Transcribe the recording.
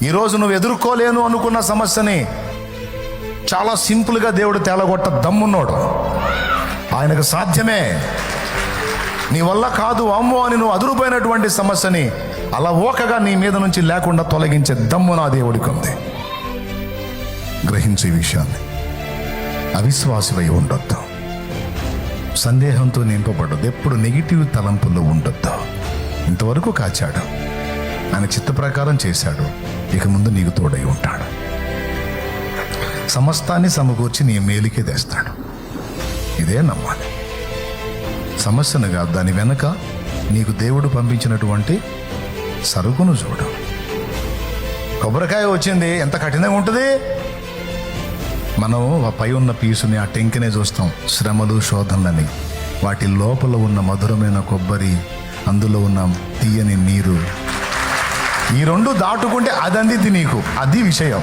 ఈరోజు నువ్వు ఎదుర్కోలేను అనుకున్న సమస్యని చాలా సింపుల్గా దేవుడు తేలగొట్ట దమ్మున్నాడు. ఆయనకు సాధ్యమే. నీ వల్ల కాదు అమ్మో అని నువ్వు అదురుపోయినటువంటి సమస్యని అలవోకగా నీ మీద నుంచి లేకుండా తొలగించే దమ్ము నా దేవుడికి ఉంది. గ్రహించే విషయాన్ని. అవిశ్వాసమై ఉండొద్దు, సందేహంతో నింపబడద్దు, ఎప్పుడు నెగిటివ్ తలంపులు ఉండొద్దు. ఇంతవరకు కాచాడు, ఆయన చిత్త ప్రకారం చేశాడు, ఇక ముందు నీకు తోడై ఉంటాడు. సమస్తాన్ని సమకూర్చి నీ మేలుకే తెస్తాడు. ఇదే నమ్మాలి. సమస్యను కాదు, దాని వెనక నీకు దేవుడు పంపించినటువంటి సరుకును చూడు. కొబ్బరికాయ వచ్చింది, ఎంత కఠినంగా ఉంటుంది. మనం పై ఉన్న పీసుని, ఆ టెంకనే చూస్తాం, శ్రమలు శోధనలని. వాటి లోపల ఉన్న మధురమైన కొబ్బరి, అందులో ఉన్న తీయని నీరు, ఈ రెండు దాటుకుంటే అది అందింది నీకు. అది విషయం.